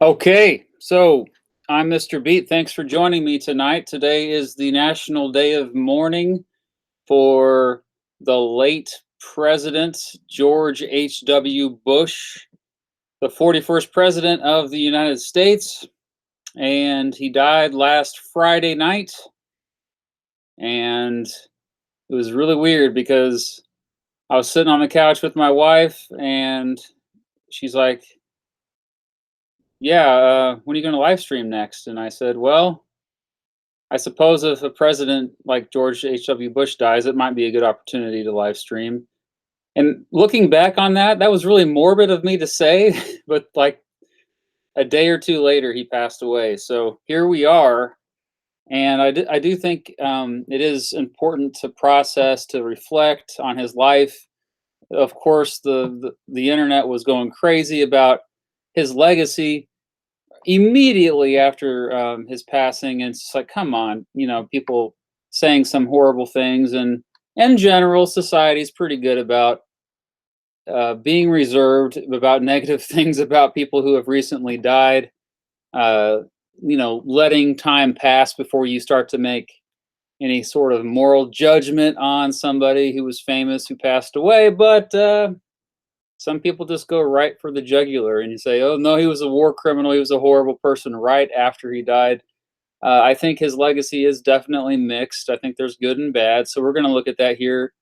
Okay, so I'm Mr. Beat. Thanks for joining me tonight. Today is the National Day of Mourning for the late President George H.W. Bush, the 41st President of the United States. And he died last Friday night. And it was really weird because I was sitting on the couch with my wife, and she's like, "Yeah, when are you going to live stream next?" And I said, "Well, I suppose if a president like George H.W. Bush dies, it might be a good opportunity to live stream." And looking back on that, that was really morbid of me to say, but like a day or two later, he passed away. So here we are. And I do think it is important to process, to reflect on his life. Of course, the internet was going crazy about his legacy immediately after his passing, and it's just like, come on, people saying some horrible things, and in general, society's pretty good about being reserved about negative things about people who have recently died. Uh, letting time pass before you start to make any sort of moral judgment on somebody who was famous who passed away, but some people just go right for the jugular, and you say, "Oh no, he was a war criminal. He was a horrible person," right after he died. I think his legacy is definitely mixed. I think there's good and bad. So we're going to look at that here.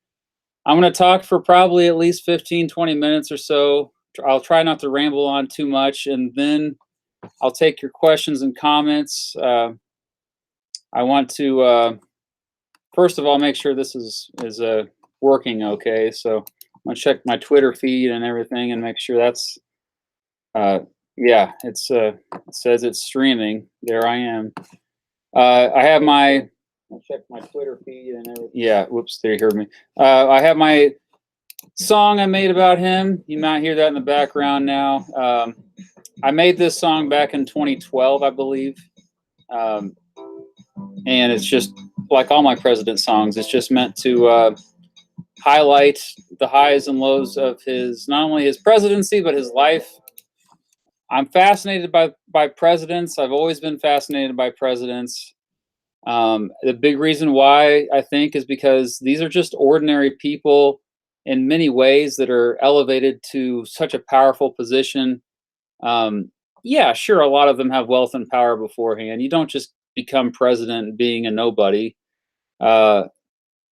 I'm going to talk for probably at least 15, 20 minutes or so. I'll try not to ramble on too much, and then I'll take your questions and comments. I want to first of all make sure this is working okay. So I'm gonna check my Twitter feed and everything and make sure that's uh, yeah, it says it's streaming. There I am. I have my I'll check my Twitter feed and everything. Yeah, whoops, there you heard me. I have my song I made about him. You might hear that in the background now. I made this song back in 2012, I believe. Um, and it's just like all my president songs. It's just meant to highlight the highs and lows of his not only his presidency but his life. I'm fascinated by presidents. I've always been fascinated by presidents. The big reason why I think is because these are just ordinary people in many ways that are elevated to such a powerful position. Um, yeah, sure, a lot of them have wealth and power beforehand. You don't just become president being a nobody. Uh,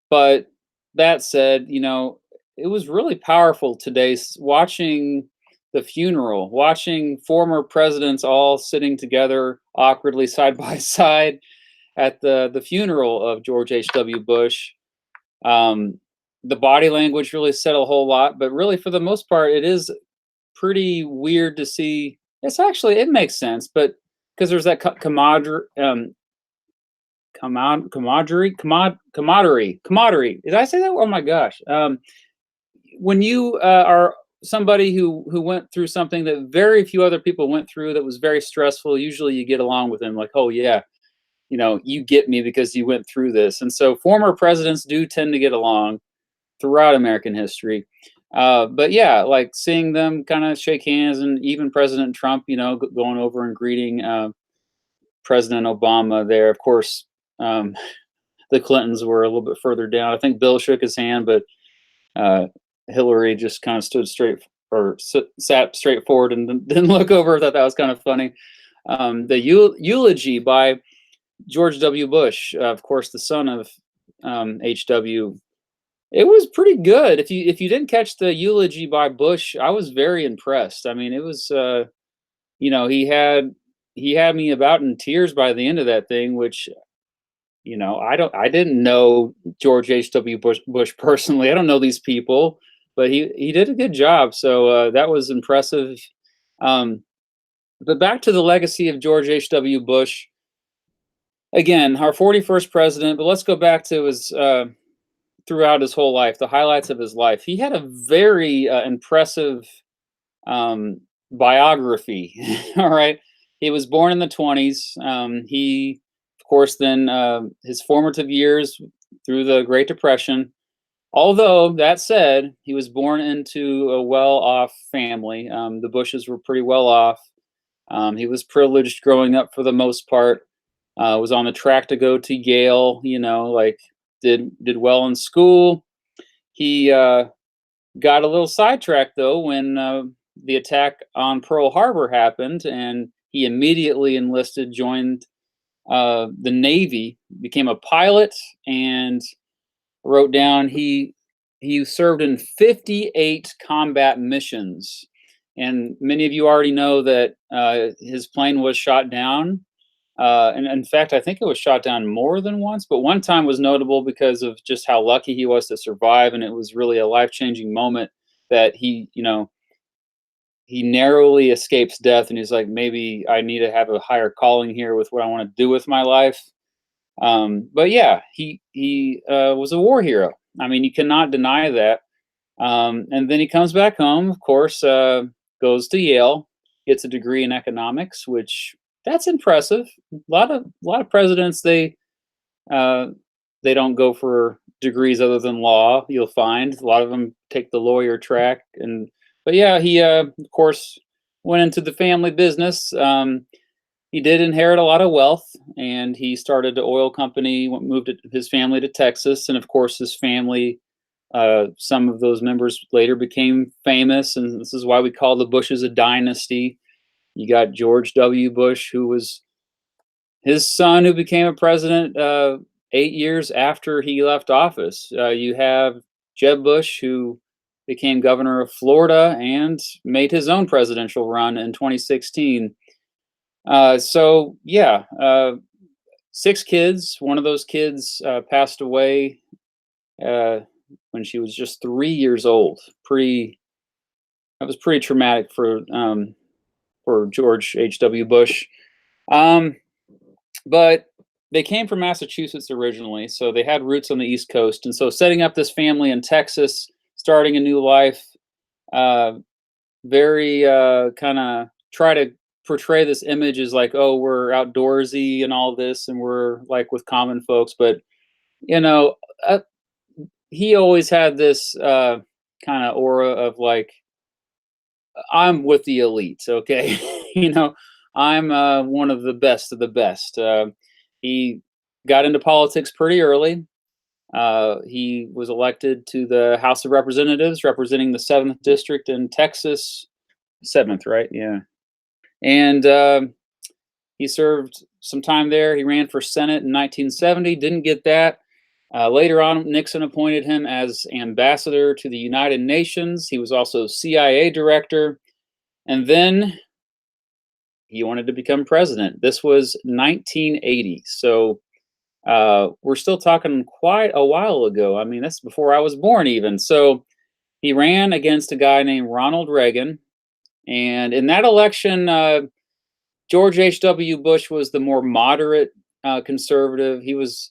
but that said, it was really powerful today watching the funeral, watching former presidents all sitting together awkwardly side by side at the funeral of George H.W. Bush. Um, the body language really said a whole lot, but really for the most part, it is pretty weird to see. It makes sense, but because there's that camaraderie, camaraderie. Did I say that? Oh my gosh! When you are somebody who went through something that very few other people went through that was very stressful, usually you get along with them. Like, oh yeah, you get me because you went through this. And so former presidents do tend to get along throughout American history. But yeah, like seeing them kind of shake hands, and even President Trump, going over and greeting President Obama there. Of course, um, the Clintons were a little bit further down. I think Bill shook his hand, but uh, Hillary just kind of stood straight or sat straight forward and didn't look over. I thought that was kind of funny. The eulogy by George W. Bush, of course, the son of H.W. It was pretty good. If you didn't catch the eulogy by Bush, I was very impressed. I mean, it was he had me about in tears by the end of that thing, which I didn't know George H.W. Bush personally. I don't know these people, but he did a good job. So that was impressive. Um, but back to the legacy of George H.W. Bush. Again, our 41st president, but let's go back to his throughout his whole life, the highlights of his life. He had a very impressive biography. All right. He was born in the 20s. He, of course, then his formative years through the Great Depression. Although, that said, he was born into a well off family. The Bushes were pretty well off. He was privileged growing up for the most part. Was on the track to go to Yale. Like did well in school. He got a little sidetracked though when the attack on Pearl Harbor happened, and he immediately enlisted, joined the Navy, became a pilot, and wrote down he served in 58 combat missions. And many of you already know that his plane was shot down. And in fact, I think it was shot down more than once, but one time was notable because of just how lucky he was to survive. And it was really a life changing moment that he narrowly escapes death. And he's like, maybe I need to have a higher calling here with what I want to do with my life. But yeah, he was a war hero. I mean, you cannot deny that. And then he comes back home, of course, goes to Yale, gets a degree in economics, which that's impressive. A lot of presidents uh, they don't go for degrees other than law. You'll find a lot of them take the lawyer track, and but yeah, he of course went into the family business. He did inherit a lot of wealth, and he started an oil company. His family to Texas, and of course, his family. Some of those members later became famous, and this is why we call the Bushes a dynasty. You got George W. Bush, who was his son, who became a president 8 years after he left office. You have Jeb Bush, who became governor of Florida and made his own presidential run in 2016. So yeah, six kids. One of those kids passed away uh, when she was just 3 years old. That was pretty traumatic for George H.W. Bush. Um, but they came from Massachusetts originally, so they had roots on the East Coast, and so setting up this family in Texas, starting a new life, uh, very kind of try to portray this image as like, oh, we're outdoorsy and all this, and we're like with common folks, but you know, uh, he always had this kind of aura of like, I'm with the elite, okay? I'm one of the best of the best. He got into politics pretty early. He was elected to the House of Representatives, representing the 7th District in Texas. 7th, right? Yeah. And he served some time there. He ran for Senate in 1970, didn't get that. Later on, Nixon appointed him as ambassador to the United Nations. He was also CIA director. And then he wanted to become president. This was 1980. So we're still talking quite a while ago. I mean, that's before I was born, even. So he ran against a guy named Ronald Reagan. And in that election, George H.W. Bush was the more moderate conservative. He was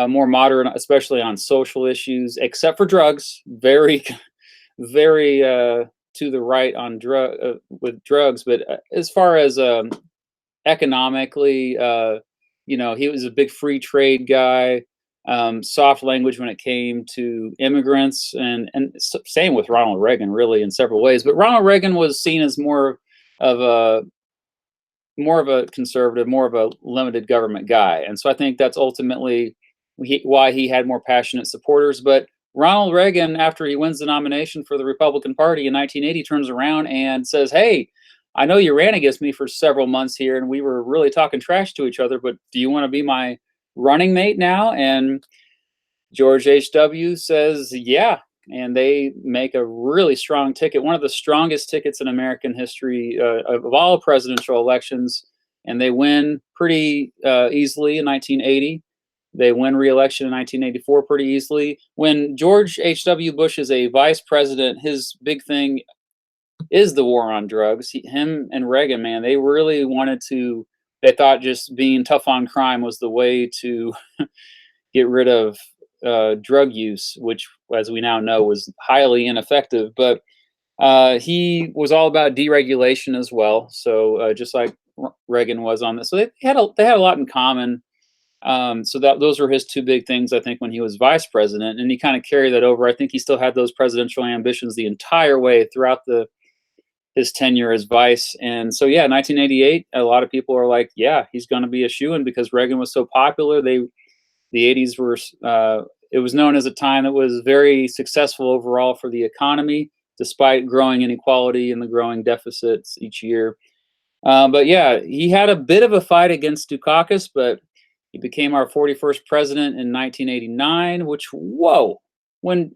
more moderate, especially on social issues, except for drugs. Very, very to the right on with drugs. But as far as economically, he was a big free trade guy. Soft language when it came to immigrants, and same with Ronald Reagan, really in several ways. But Ronald Reagan was seen as of a more of a conservative, more of a limited government guy. And so I think that's ultimately why he had more passionate supporters. But Ronald Reagan, after he wins the nomination for the Republican Party in 1980, turns around and says, "Hey, I know you ran against me for several months here, and we were really talking trash to each other, but do you want to be my running mate now?" And George H.W. says, "Yeah." And they make a really strong ticket, one of the strongest tickets in American history of all presidential elections. And they win pretty easily in 1980. They win re-election in 1984 pretty easily. When George H.W. Bush is a vice president, his big thing is the war on drugs. Him and Reagan, man, they really wanted to. They thought just being tough on crime was the way to get rid of drug use, which, as we now know, was highly ineffective. But he was all about deregulation as well. So just like Reagan was on this, so they had a lot in common. So those were his two big things, I think, when he was vice president, and he kind of carried that over. I think he still had those presidential ambitions the entire way throughout his tenure as vice. And so, yeah, 1988, a lot of people are like, yeah, he's going to be a shoo-in because Reagan was so popular. The 80s were, it was known as a time that was very successful overall for the economy, despite growing inequality and the growing deficits each year. But yeah, he had a bit of a fight against Dukakis, but he became our 41st president in 1989, which, whoa, when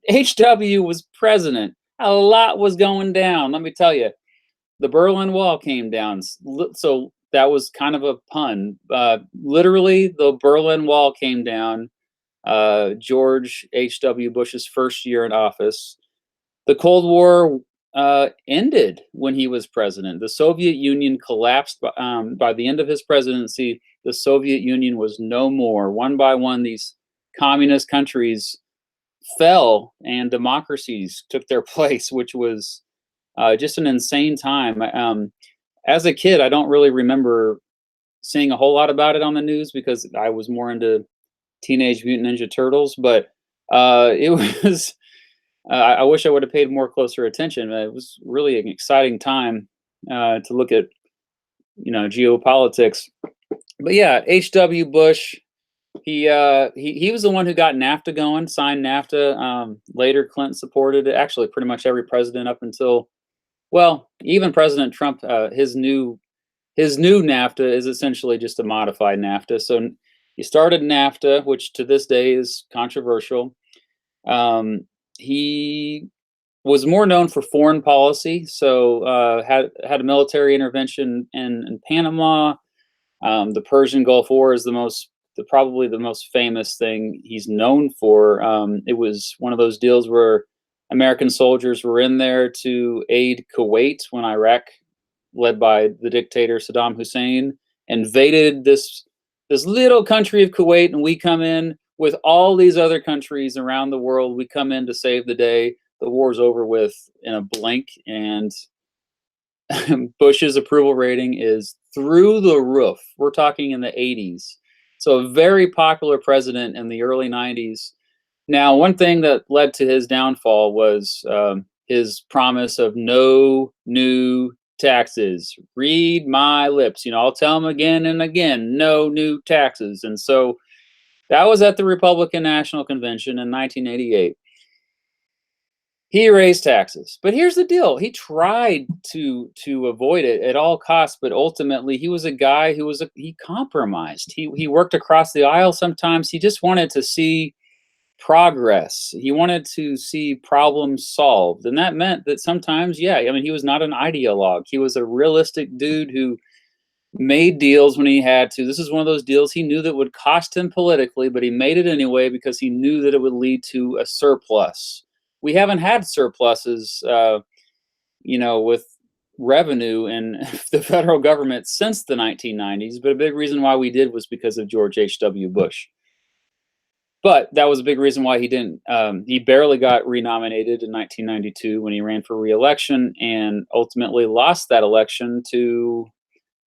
HW was president, a lot was going down. Let me tell you, the Berlin Wall came down. So that was kind of a pun. Literally, the Berlin Wall came down. George H.W. Bush's first year in office. The Cold War ended when he was president. The Soviet Union collapsed by the end of his presidency. The Soviet Union was no more. One by one, these communist countries fell and democracies took their place, which was just an insane time. As a kid, I don't really remember seeing a whole lot about it on the news because I was more into Teenage Mutant Ninja Turtles, but it was. I wish I would have paid more closer attention. It was really an exciting time to look at, geopolitics. But yeah, H.W. Bush, he was the one who got NAFTA going, signed NAFTA. Later, Clinton supported it. Actually, pretty much every president up until, well, even President Trump. His new NAFTA is essentially just a modified NAFTA. So he started NAFTA, which to this day is controversial. He was more known for foreign policy, so had a military intervention in Panama. The Persian Gulf War is probably the most famous thing he's known for. It was one of those deals where American soldiers were in there to aid Kuwait when Iraq, led by the dictator Saddam Hussein, invaded this little country of Kuwait, and we come in with all these other countries around the world. We come in to save the day. The war's over with in a blink, and Bush's approval rating is through the roof. We're talking in the 80s. So a very popular president in the early 90s. Now, one thing that led to his downfall was his promise of no new taxes. Read my lips. I'll tell him again and again, no new taxes. And so that was at the Republican National Convention in 1988. He raised taxes, but here's the deal: he tried to avoid it at all costs, but ultimately he was a guy who he compromised. He worked across the aisle sometimes. He just wanted to see progress. He wanted to see problems solved, and that meant that sometimes, yeah, I mean, he was not an ideologue. He was a realistic dude who made deals when he had to. This is one of those deals he knew that would cost him politically, but he made it anyway because he knew that it would lead to a surplus. We haven't had surpluses, with revenue in the federal government since the 1990s, but a big reason why we did was because of George H.W. Bush. But that was a big reason why he didn't. He barely got renominated in 1992 when he ran for re-election, and ultimately lost that election to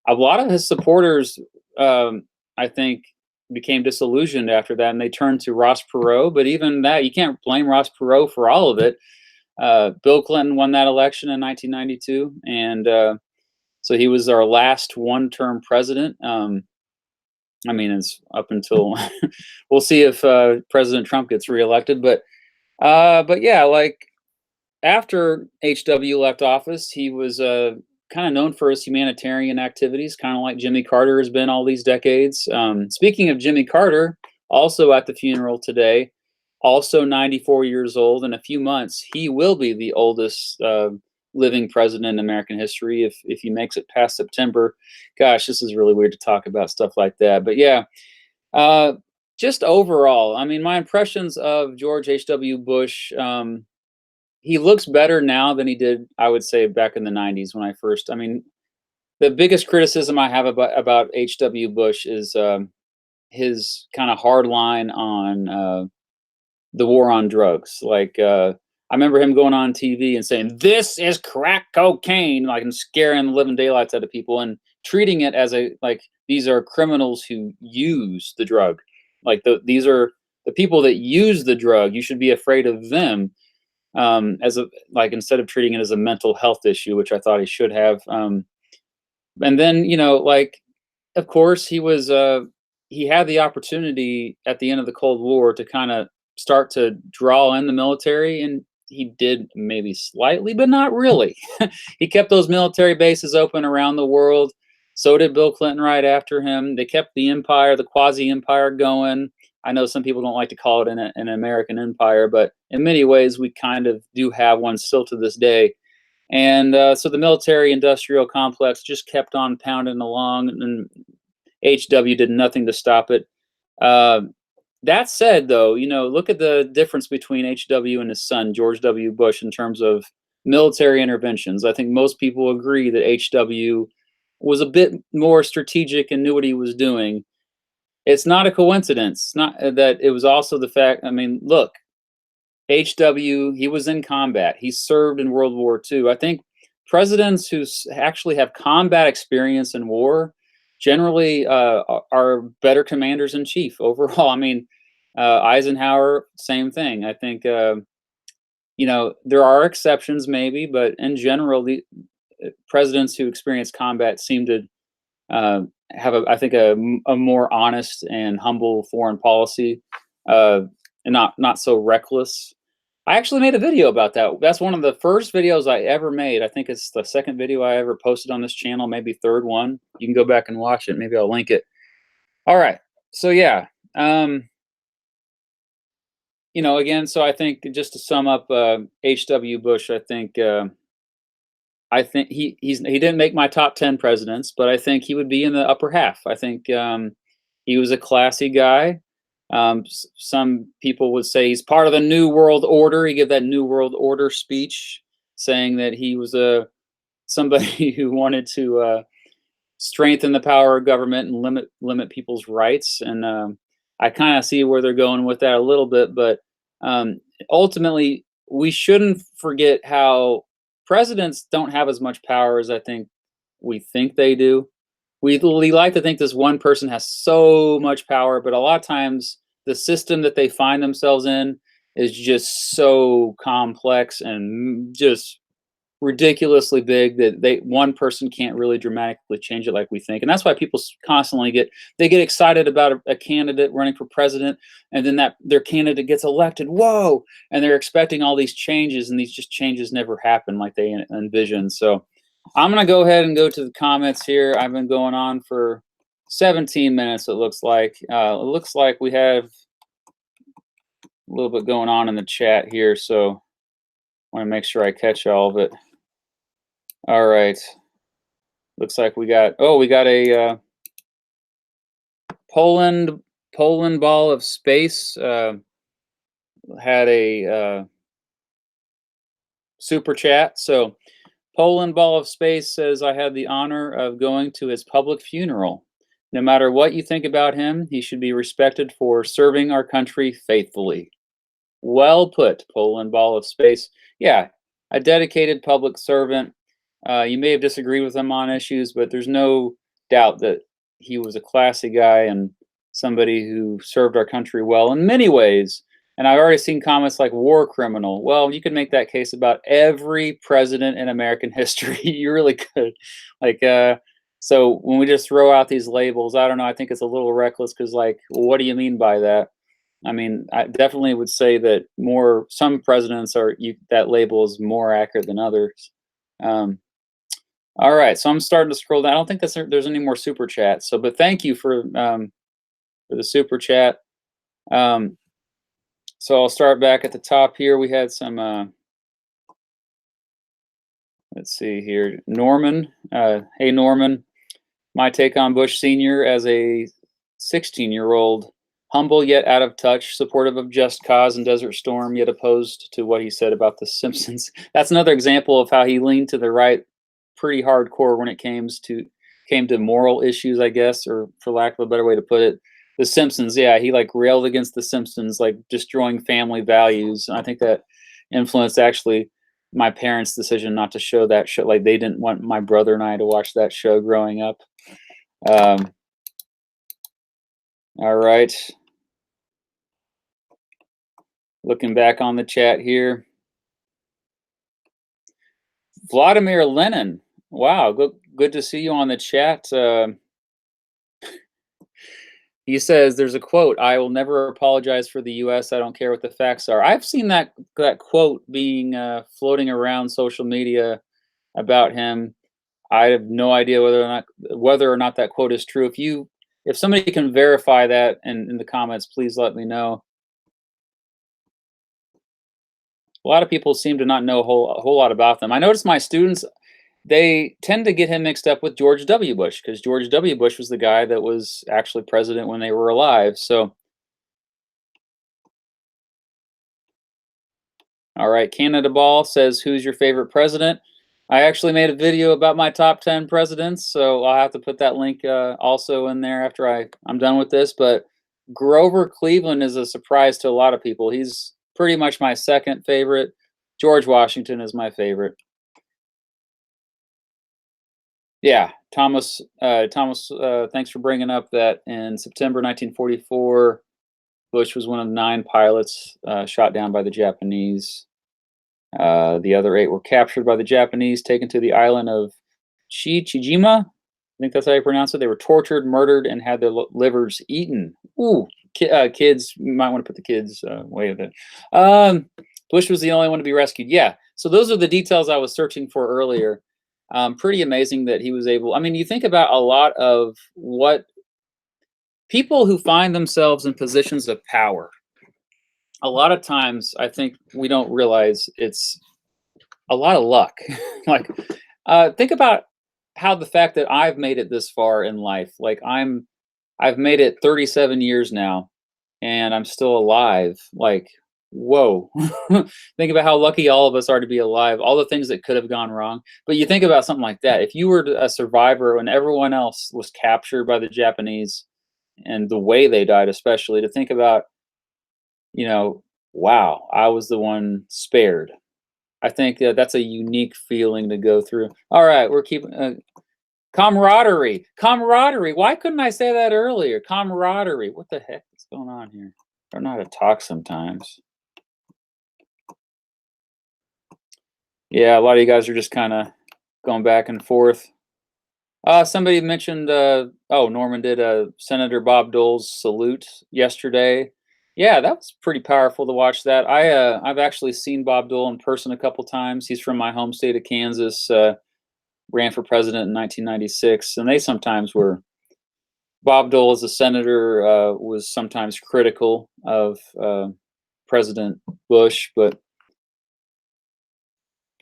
a lot of his supporters. I think became disillusioned after that, and they turned to Ross Perot. But even that, you can't blame Ross Perot for all of it. Bill Clinton won that election in 1992, and so he was our last one-term president. I mean, it's up until we'll see if President Trump gets reelected. But yeah, like after HW left office, he was kind of known for his humanitarian activities, kind of like Jimmy Carter has been all these decades. Speaking of Jimmy Carter, also at the funeral today, also 94 years old. In a few months, he will be the oldest living president in American history if he makes it past September. Gosh, this is really weird to talk about stuff like that. But yeah, just overall, I mean, my impressions of George H.W. Bush, he looks better now than he did, I would say, back in the 90s when I first. I mean, the biggest criticism I have about H.W. Bush is his kind of hard line on the war on drugs. Like, I remember him going on TV and saying, "This is crack cocaine," like, and scaring the living daylights out of people and treating it as these are criminals who use the drug. Like, these are the people that use the drug. You should be afraid of them. as a like instead of treating it as a mental health issue, which I thought he should have. And then like of course he had the opportunity at the end of the Cold War to kind of start to draw in the military, and he did maybe slightly, but not really. He kept those military bases open around the world. So did Bill Clinton right after him. They kept the empire, the quasi empire going. I know some people don't like to call it an American empire, but in many ways, we kind of do have one still to this day. And so the military industrial complex just kept on pounding along, and HW did nothing to stop it. Uh, that said, though, look at the difference between HW and his son, George W. Bush, in terms of military interventions. I think most people agree that HW was a bit more strategic and knew what he was doing. It's not a coincidence. Not that it was also the fact. I mean, look, HW, he was in combat. He served in World War II. I think presidents who actually have combat experience in war generally are better commanders in chief overall. I mean, Eisenhower, same thing. I think, there are exceptions maybe, but in general, the presidents who experience combat seem to uh, have, I think, a more honest and humble foreign policy, and not so reckless. I actually made a video about that. That's one of the first videos I ever made. I think it's the second video I ever posted on this channel, maybe third one. You can go back and watch it. Maybe I'll link it. All right. So yeah, again, so I think just to sum up, H.W. Bush, I think he didn't make my top 10 presidents, but I think he would be in the upper half. I think he was a classy guy. Some people would say he's part of the New World Order. He gave that New World Order speech, saying that he was somebody who wanted to strengthen the power of government and limit people's rights. And I kind of see where they're going with that a little bit, but ultimately, we shouldn't forget how presidents don't have as much power as I think we think they do. We like to think this one person has so much power, but a lot of times the system that they find themselves in is just so complex and just ridiculously big that one person can't really dramatically change it like we think. And that's why people constantly get excited about a candidate running for president, and then that their candidate gets elected, whoa, and they're expecting all these changes, and these just changes never happen like they envision. So I'm going to go ahead and go to the comments here. I've been going on for 17 minutes. It looks like we have a little bit going on in the chat here, so I want to make sure I catch all of it. All right. Looks like we got a Poland ball of space had a super chat. So Poland ball of space says, I had the honor of going to his public funeral. No matter what you think about him, he should be respected for serving our country faithfully. Well put, Poland ball of space. Yeah, a dedicated public servant. You may have disagreed with him on issues, but there's no doubt that he was a classy guy and somebody who served our country well in many ways. And I've already seen comments like war criminal. Well, you could make that case about every president in American history. You really could. Like, so when we just throw out these labels, I don't know. I think it's a little reckless because, like, what do you mean by that? I mean, I definitely would say that some presidents that label is more accurate than others. All right, so I'm starting to scroll down. I don't think there's any more super chats. So, but thank you for the super chat. So I'll start back at the top here. We had some. Let's see here, Norman. Hey, Norman. My take on Bush Sr. as a 16-year-old, humble yet out of touch, supportive of Just Cause and Desert Storm, yet opposed to what he said about The Simpsons. That's another example of how he leaned to the right pretty hardcore when it came to moral issues, I guess, or for lack of a better way to put it. The Simpsons, yeah, he like railed against The Simpsons, like destroying family values. And I think that influenced actually my parents' decision not to show that show. Like they didn't want my brother and I to watch that show growing up. All right. Looking back on the chat here. Vladimir Lenin. Wow, good to see you on the chat. He says there's a quote, "I will never apologize for the US. I don't care what the facts are." I've seen that quote being floating around social media about him. I have no idea whether or not that quote is true. If somebody can verify that in the comments, please let me know. A lot of people seem to not know a whole lot about them. I notice my students, they tend to get him mixed up with George W. Bush because George W. Bush was the guy that was actually president when they were alive. So, all right, Canada Ball says, "Who's your favorite president?" I actually made a video about my top 10 presidents, so I'll have to put that link also in there after I'm done with this. But Grover Cleveland is a surprise to a lot of people. He's pretty much my second favorite. George Washington is my favorite. Yeah, Thomas, thanks for bringing up that in September 1944, Bush was one of 9 pilots shot down by the Japanese. The other 8 were captured by the Japanese, taken to the island of Chichijima. I think that's how you pronounce it. They were tortured, murdered, and had their livers eaten. Ooh, kids, you might want to put the kids away with it. Bush was the only one to be rescued. Yeah, so those are the details I was searching for earlier. Pretty amazing that he was able. I mean, you think about a lot of what people who find themselves in positions of power. A lot of times, I think we don't realize it's a lot of luck. Like, think about how the fact that I've made it this far in life. Like, I've made it 37 years now, and I'm still alive. Like, whoa. Think about how lucky all of us are to be alive, all the things that could have gone wrong. But you think about something like that. If you were a survivor when everyone else was captured by the Japanese and the way they died, especially, to think about, you know, wow, I was the one spared. I think that's a unique feeling to go through. All right, we're keeping camaraderie. Camaraderie. Why couldn't I say that earlier? Camaraderie. What the heck is going on here? I don't know how to talk sometimes. Yeah, a lot of you guys are just kind of going back and forth. Somebody mentioned, oh, Norman did Senator Bob Dole's salute yesterday. Yeah, that was pretty powerful to watch that. I've actually seen Bob Dole in person a couple times. He's from my home state of Kansas. Ran for president in 1996, and they sometimes were. Bob Dole, as a senator, was sometimes critical of President Bush, but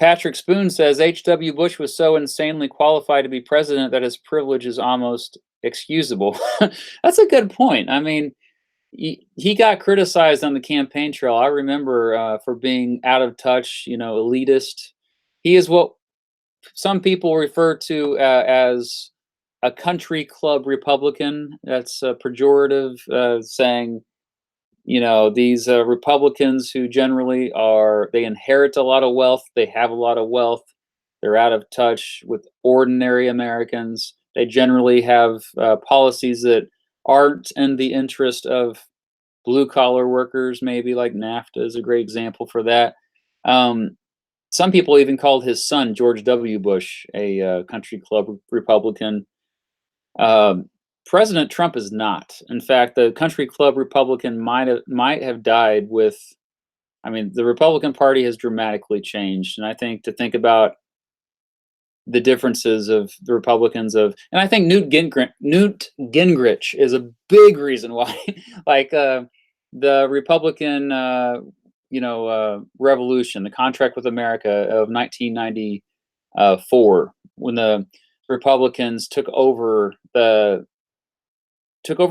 Patrick Spoon says H.W. Bush was so insanely qualified to be president that his privilege is almost excusable. That's a good point. I mean, he got criticized on the campaign trail. I remember for being out of touch, elitist. He is what some people refer to as a country club Republican. That's a pejorative, saying, these Republicans who generally they inherit a lot of wealth, they have a lot of wealth, they're out of touch with ordinary Americans. They generally have policies that aren't in the interest of blue collar workers, maybe like NAFTA is a great example for that. Some people even called his son, George W. Bush, a country club Republican. President Trump is not. In fact, the country club Republican might have died with. I mean, the Republican Party has dramatically changed, and I think to think about the differences of the Republicans and I think Newt Gingrich is a big reason why, like the Republican, revolution, the contract with America of 1994, when the Republicans took over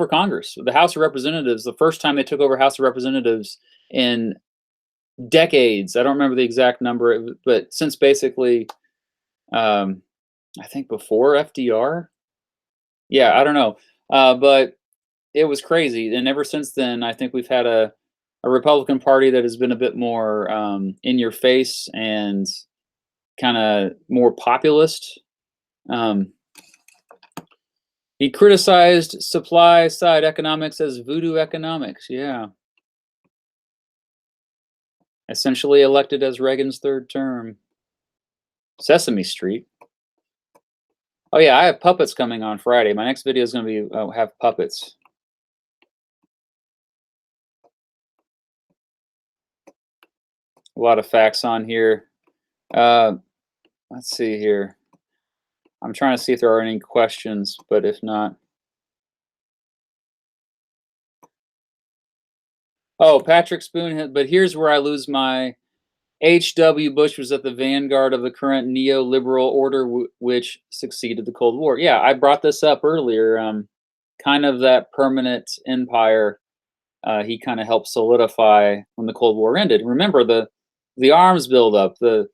Congress, the House of Representatives, the first time they took over House of Representatives in decades. I don't remember the exact number, but since basically, I think before FDR. Yeah, I don't know, but it was crazy, and ever since then, I think we've had a Republican Party that has been a bit more in your face and kind of more populist. Um, he criticized supply side economics as voodoo economics. Yeah, essentially elected as Reagan's third term. Sesame Street. Oh yeah, I have puppets coming on Friday. My next video is going to be have puppets. A lot of facts on here. Uh, let's see here. I'm trying to see if there are any questions, but if not. Oh, Patrick Spoon, but here's where I lose my H.W. Bush was at the vanguard of the current neoliberal order which succeeded the Cold War. Yeah, I brought this up earlier. Kind of that permanent empire he kind of helped solidify when the Cold War ended. Remember the arms buildup, the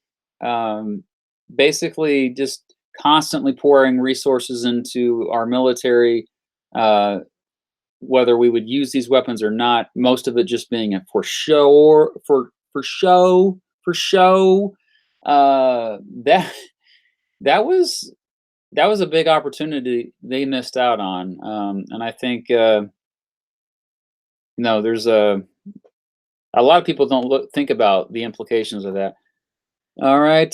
basically just constantly pouring resources into our military, uh, whether we would use these weapons or not. Most of it just being for show, for show. That that was that was a big opportunity they missed out on, and I think no, there's a lot of people don't think about the implications of that. All right.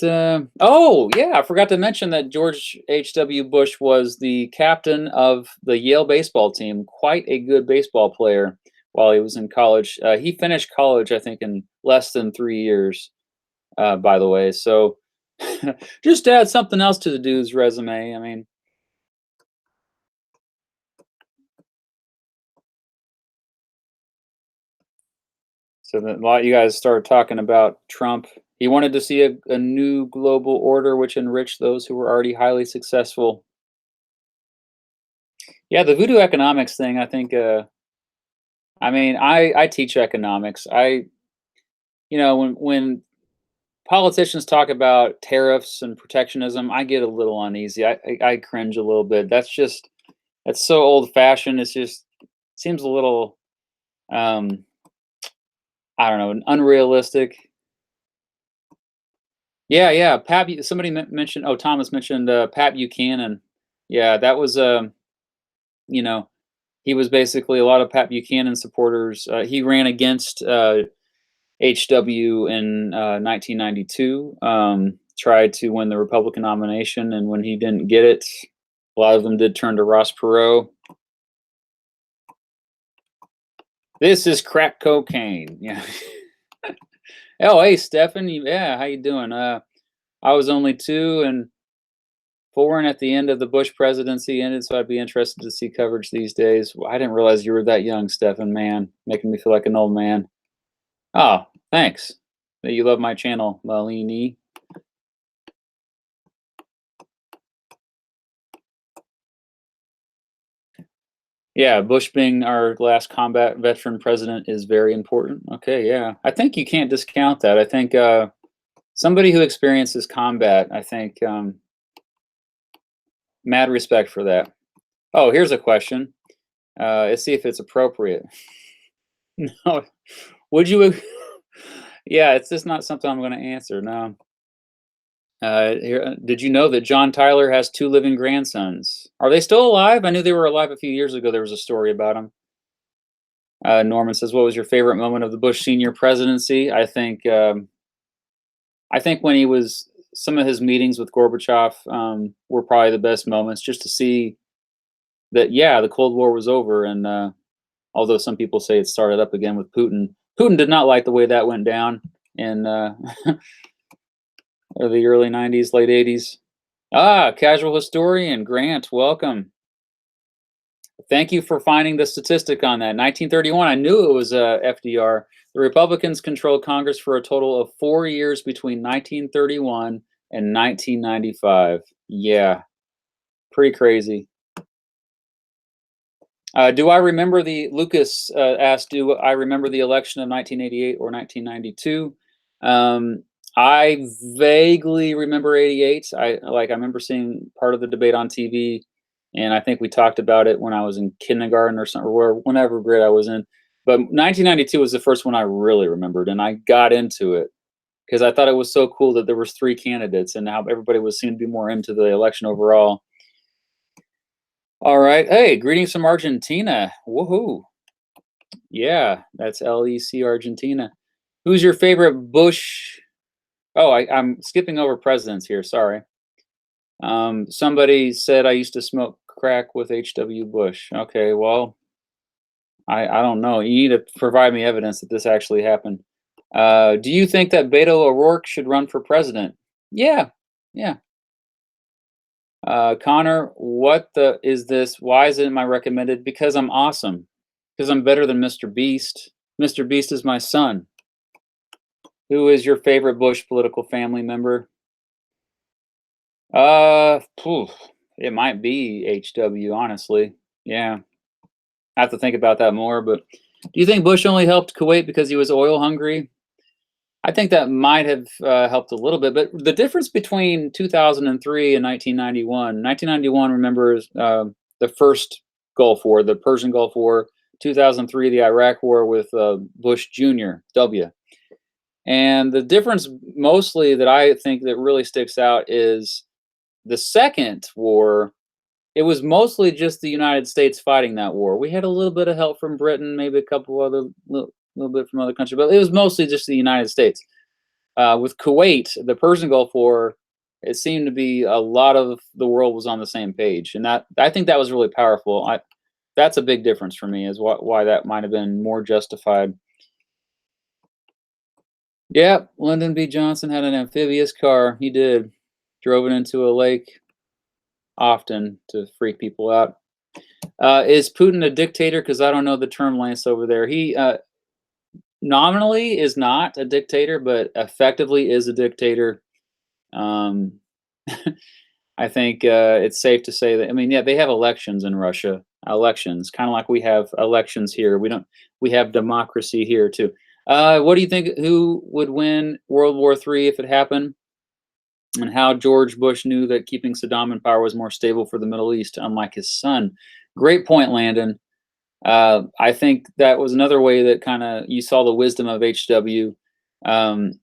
Oh, yeah. I forgot to mention that George H.W. Bush was the captain of the Yale baseball team. Quite a good baseball player while he was in college. He finished college, I think, in less than 3 years, by the way. So just to add something else to the dude's resume. I mean, so a lot of you guys started talking about Trump. He wanted to see a new global order which enriched those who were already highly successful. Yeah, the voodoo economics thing, I think, I mean, I teach economics. When politicians talk about tariffs and protectionism, I get a little uneasy. I cringe a little bit. That's so old fashioned. It's just seems a little, um, I don't know, unrealistic. Yeah, yeah. Somebody mentioned. Oh, Thomas mentioned Pat Buchanan. Yeah, that was you know, he was basically a lot of Pat Buchanan supporters. He ran against HW in 1992, tried to win the Republican nomination, and when he didn't get it, a lot of them did turn to Ross Perot. This is crack cocaine. Yeah. Oh, hey, Stefan. Yeah, how you doing? I was only 2 and foreign at the end of the Bush presidency ended, so I'd be interested to see coverage these days. Well, I didn't realize you were that young, Stefan. Man, making me feel like an old man. Oh, thanks. That you love my channel, Malini. Yeah, Bush being our last combat veteran president is very important. Okay, yeah. I think you can't discount that. I think somebody who experiences combat, I think mad respect for that. Oh, here's a question. Let's see if it's appropriate. No. Would you Yeah, it's just not something I'm going to answer. No. Did you know that John Tyler has 2 living grandsons? Are they still alive? I knew they were alive a few years ago. There was a story about them. Norman says, "What was your favorite moment of the Bush senior presidency?" I think when he was some of his meetings with Gorbachev were probably the best moments, just to see that yeah, the Cold War was over, and although some people say it started up again with Putin, Putin did not like the way that went down in the early '90s, late '80s. Ah, casual historian Grant, welcome. Thank you for finding the statistic on that. 1931, I knew it was FDR. The Republicans controlled Congress for a total of 4 years between 1931 and 1995. Yeah, pretty crazy. Do I remember Lucas asked, do I remember the election of 1988 or 1992? I vaguely remember 88. I remember seeing part of the debate on TV, and I think we talked about it when I was in kindergarten or something, or whenever grade I was in. But 1992 was the first one I really remembered, and I got into it because I thought it was so cool that there was 3 candidates, and now everybody was seemed to be more into the election overall. All right. Hey, greetings from Argentina. Woohoo. Yeah, that's LEC Argentina. Who's your favorite Bush Oh, I'm skipping over presidents here. Sorry. Somebody said I used to smoke crack with H.W. Bush. Okay, well, I don't know. You need to provide me evidence that this actually happened. Do you think that Beto O'Rourke should run for president? Yeah, yeah. Connor, what the is this? Why isn't my recommended? Because I'm awesome. Because I'm better than Mr. Beast. Mr. Beast is my son. Who is your favorite Bush political family member? Phew, it might be HW, honestly. Yeah, I have to think about that more. But do you think Bush only helped Kuwait because he was oil hungry? I think that might have helped a little bit. But the difference between 2003 and 1991, 1991, remember, is the first Gulf War, the Persian Gulf War. 2003, the Iraq War with Bush Jr. W. And the difference, mostly, that I think that really sticks out is the second war. It was mostly just the United States fighting that war. We had a little bit of help from Britain, maybe a couple other little bit from other countries, but it was mostly just the United States. With Kuwait, the Persian Gulf War, it seemed to be a lot of the world was on the same page, and that I think that was really powerful. That's a big difference for me, is why that might have been more justified. Yeah, Lyndon B. Johnson had an amphibious car. He did. Drove it into a lake often to freak people out. Is Putin a dictator? Because I don't know the term lengths over there. He nominally is not a dictator, but effectively is a dictator. Um, I think it's safe to say that. I mean, yeah, they have elections in Russia. Elections, kind of like we have elections here. We don't. We have democracy here too. What do you think? Who would win World War III if it happened? And how George Bush knew that keeping Saddam in power was more stable for the Middle East, unlike his son. Great point, Landon. I think that was another way that kind of you saw the wisdom of HW. Um,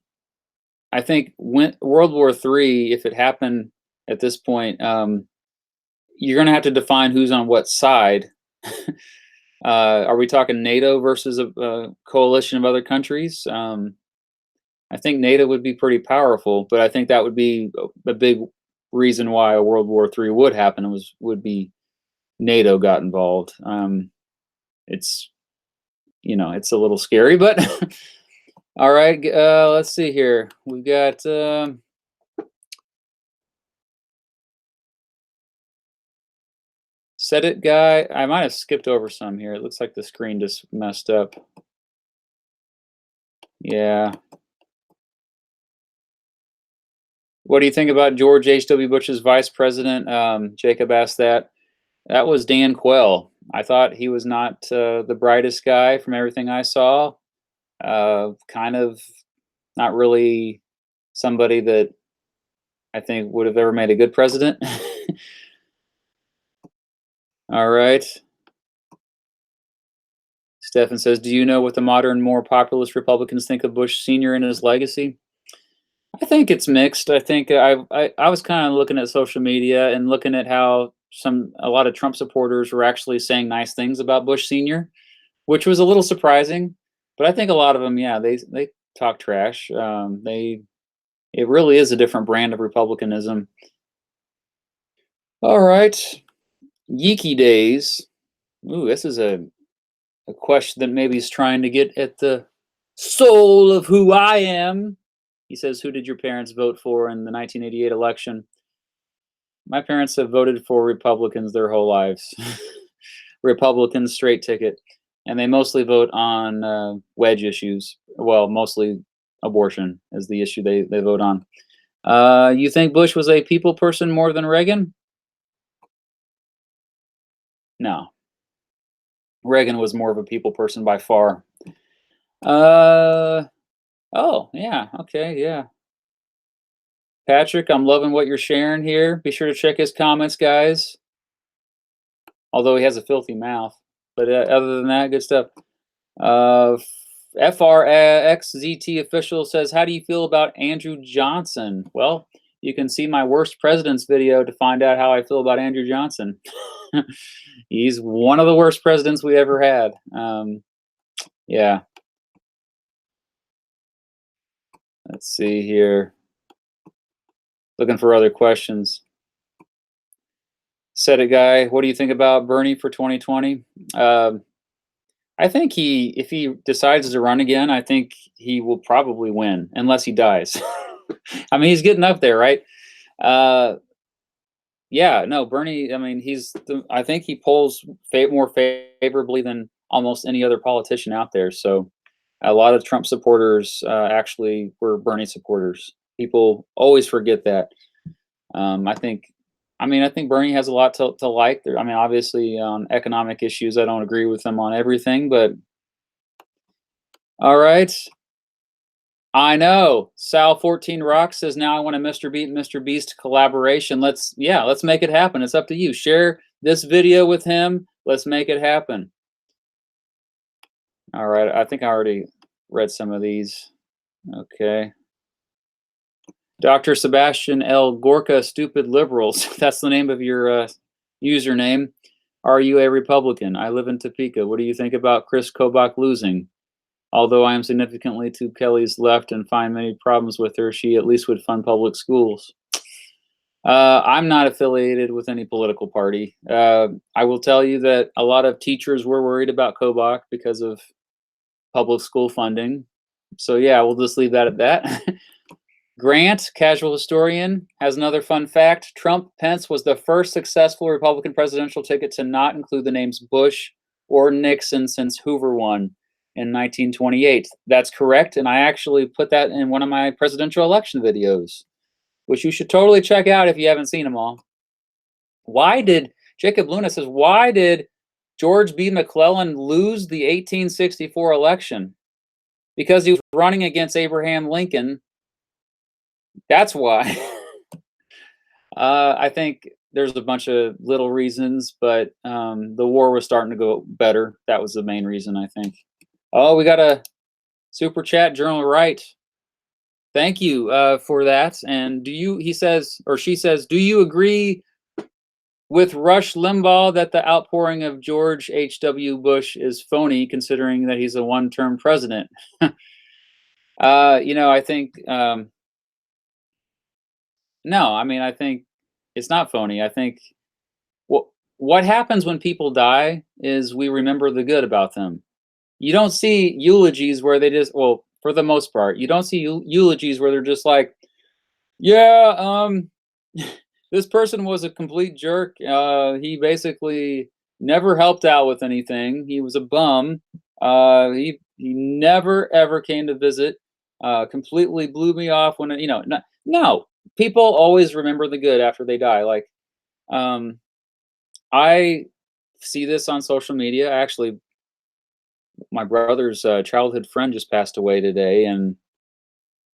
I think when World War III, if it happened at this point, you're going to have to define who's on what side. Are we talking NATO versus a coalition of other countries? I think NATO would be pretty powerful, but I think that would be a big reason why a World War III would happen would be NATO got involved. It's it's a little scary, but all right. Let's see here. We've got Set It Guy. I might have skipped over some here. It looks like the screen just messed up. Yeah. What do you think about George H.W. Bush's vice president? Jacob asked that. That was Dan Quell. I thought he was not the brightest guy from everything I saw. Kind of not really somebody that I think would have ever made a good president. All right. Stefan says, "Do you know what the modern, more populist Republicans think of Bush Sr. and his legacy?" I think it's mixed. I think I was kind of looking at social media and looking at how a lot of Trump supporters were actually saying nice things about Bush Sr., which was a little surprising. But I think a lot of them, yeah, they talk trash. It really is a different brand of republicanism. All right, Yeeky Days. Ooh, this is a question that maybe is trying to get at the soul of who I am. He says, "Who did your parents vote for in the 1988 election?" My parents have voted for Republicans their whole lives. Republicans straight ticket, and they mostly vote on wedge issues. Well, mostly abortion is the issue they vote on. You think Bush was a people person more than Reagan? No, Reagan was more of a people person by far. Uh, oh yeah, okay, yeah. Patrick, I'm loving what you're sharing here. Be sure to check his comments, guys. Although he has a filthy mouth, but other than that, good stuff. Uh, FRXZT official says, "How do you feel about Andrew Johnson?" Well, you can see my worst presidents video to find out how I feel about Andrew Johnson. He's one of the worst presidents we ever had. Yeah. Let's see here. Looking for other questions. Said it guy, what do you think about Bernie for 2020? I think if he decides to run again, I think he will probably win unless he dies. I mean, he's getting up there, right? Uh, yeah, no, Bernie. I mean, I think he polls more favorably than almost any other politician out there. So, a lot of Trump supporters actually were Bernie supporters. People always forget that. I think, I think Bernie has a lot to like. There, I mean, obviously on economic issues, I don't agree with him on everything, but all right. I know. Sal 14 Rock says now I want a Mr. Beast collaboration. Let's make it happen. It's up to you. Share this video with him. Let's make it happen. All right. I think I already read some of these. Okay. Dr. Sebastian L. Gorka, Stupid Liberals. That's the name of your username. Are you a Republican? I live in Topeka. What do you think about Chris Kobach losing? Although I am significantly to Kelly's left and find many problems with her, she at least would fund public schools. I'm not affiliated with any political party. I will tell you that a lot of teachers were worried about Kobach because of public school funding. So yeah, we'll just leave that at that. Grant, casual historian, has another fun fact. Trump Pence was the first successful Republican presidential ticket to not include the names Bush or Nixon since Hoover won in 1928. That's correct, and I actually put that in one of my presidential election videos, which you should totally check out if you haven't seen them all. Jacob Luna says, why did George B. McClellan lose the 1864 election? Because he was running against Abraham Lincoln. That's why. I think there's a bunch of little reasons, but the war was starting to go better. That was the main reason, I think. Oh, we got a super chat, Journal Wright. Thank you for that. And he says, or she says, do you agree with Rush Limbaugh that the outpouring of George H.W. Bush is phony, considering that he's a one-term president? I think no. I mean, I think it's not phony. I think what happens when people die is we remember the good about them. You don't see eulogies where they just, well, for the most part, you don't see eulogies where they're just like, yeah, this person was a complete jerk. He basically never helped out with anything. He was a bum. He never ever came to visit. Completely blew me off when no. People always remember the good after they die. Like I see this on social media. Actually, my brother's childhood friend just passed away today, and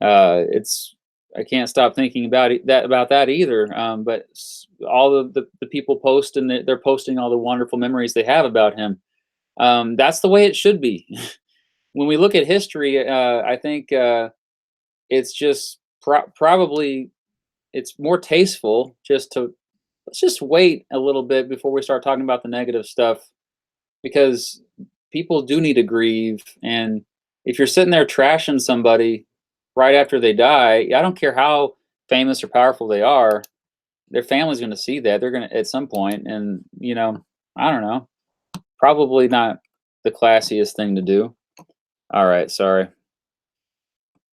it's I can't stop thinking about that either. But all of the people post, and they're posting all the wonderful memories they have about him. That's the way it should be. When we look at history, I think it's just probably it's more tasteful just to let's just wait a little bit before we start talking about the negative stuff, because people do need to grieve. And if you're sitting there trashing somebody right after they die, I don't care how famous or powerful they are, their family's going to see that. They're going to at some point, and I don't know, probably not the classiest thing to do. All right, sorry.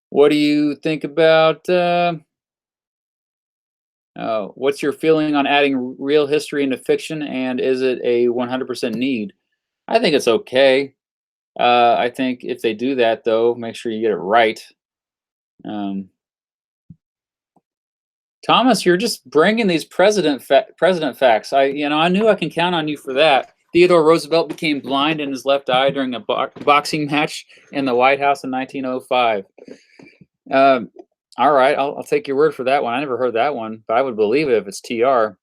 What do you think about? What's your feeling on adding real history into fiction, and is it a 100% need? I think it's okay. I think if they do that, though, make sure you get it right. Um, Thomas, you're just bringing these president facts. I knew I can count on you for that. Theodore Roosevelt became blind in his left eye during a boxing match in the White House in 1905. All right, I'll take your word for that one. I never heard that one, but I would believe it if it's TR.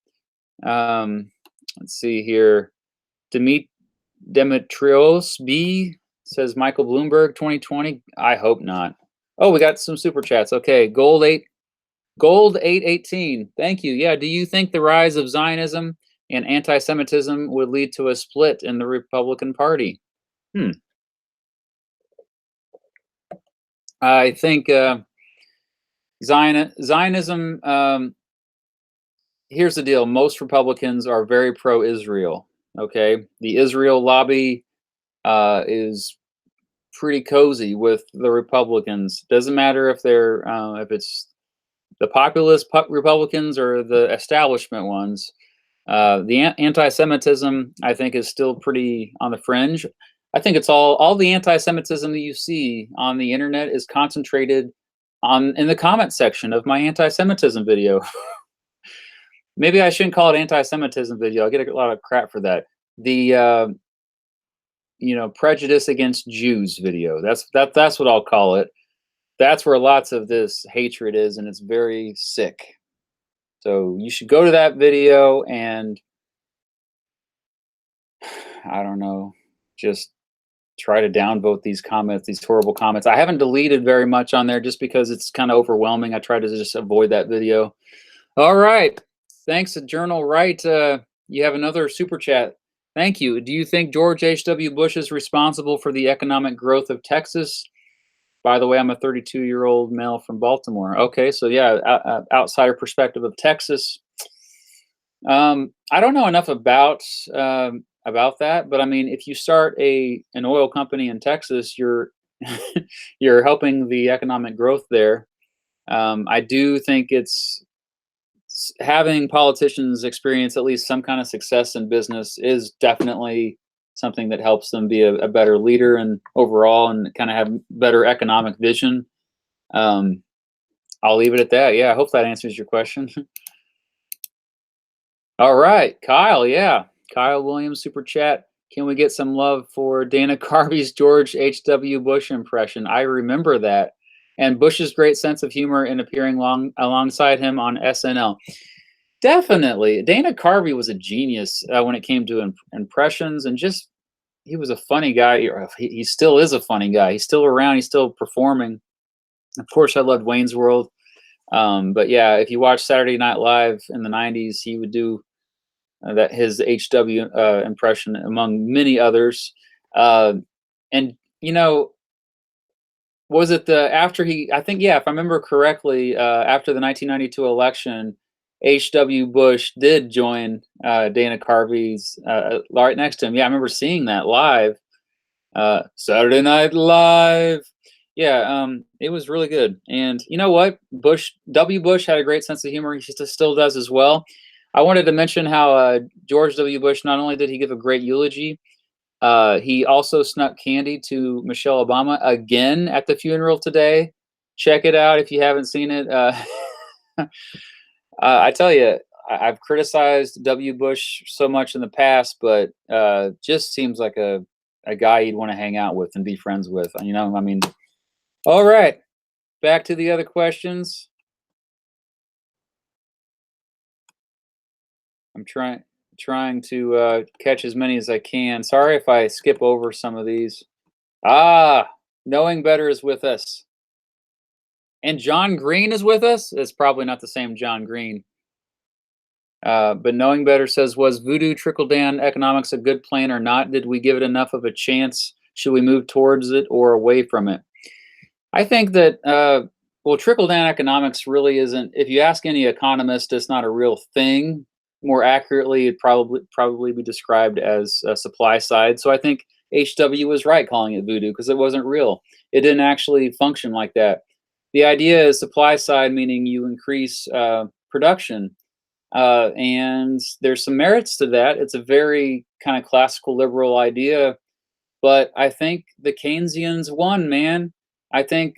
Let's see here. Demetrios B says Michael Bloomberg 2020. I hope not. Oh, we got some super chats. Okay, Gold 818. Thank you. Yeah, do you think the rise of Zionism and anti-Semitism would lead to a split in the Republican Party? I think Zionism. Here's the deal: most Republicans are very pro-Israel. Okay, the Israel lobby is pretty cozy with the Republicans. Doesn't matter if it's the populist Republicans or the establishment ones. The anti-Semitism, I think, is still pretty on the fringe. I think it's all the anti-Semitism that you see on the internet is concentrated on in the comment section of my anti-Semitism video. Maybe I shouldn't call it anti-Semitism video. I get a lot of crap for that. The prejudice against Jews video. That's what I'll call it. That's where lots of this hatred is, and it's very sick. So you should go to that video and I don't know, just try to downvote these comments, these horrible comments. I haven't deleted very much on there just because it's kind of overwhelming. I try to just avoid that video. All right. Thanks, Journal Right. You have another super chat. Thank you. Do you think George H.W. Bush is responsible for the economic growth of Texas? By the way, I'm a 32-year-old male from Baltimore. Okay, so yeah, outsider perspective of Texas. I don't know enough about that, but I mean, if you start an oil company in Texas, you're you're helping the economic growth there. I do think it's having politicians experience at least some kind of success in business is definitely something that helps them be a better leader and overall and kind of have better economic vision. I'll leave it at that. Yeah, I hope that answers your question. All right, Kyle. Yeah, Kyle Williams, super chat. Can we get some love for Dana Carvey's George H.W. Bush impression? I remember that. And Bush's great sense of humor in appearing alongside him on SNL. Definitely. Dana Carvey was a genius when it came to impressions, and just he was a funny guy. He still is a funny guy. He's still around. He's still performing. Of course, I loved Wayne's World. But yeah, if you watch Saturday Night Live in the 90s, he would do that his HW impression among many others. And was it after I think, yeah, if I remember correctly, after the 1992 election, H.W. Bush did join Dana Carvey's right next to him. Yeah, I remember seeing that live. Saturday Night Live. Yeah, it was really good. And you know what? W. Bush had a great sense of humor. He still does as well. I wanted to mention how George W. Bush, not only did he give a great eulogy, he also snuck candy to Michelle Obama again at the funeral today. Check it out if you haven't seen it. I tell you, I've criticized W. Bush so much in the past, but just seems like a guy you'd want to hang out with and be friends with. I mean, all right, back to the other questions. I'm trying to catch as many as I can. Sorry if I skip over some of these. Knowing Better is with us. And John Green is with us? It's probably not the same John Green. But Knowing Better says, was voodoo trickle-down economics a good plan or not? Did we give it enough of a chance? Should we move towards it or away from it? I think that, trickle-down economics really isn't, if you ask any economist, it's not a real thing. More accurately, it'd probably be described as a supply side. So I think HW was right calling it voodoo because it wasn't real. It didn't actually function like that. The idea is supply side, meaning you increase production. And there's some merits to that. It's a very kind of classical liberal idea, but I think the Keynesians won, man. I think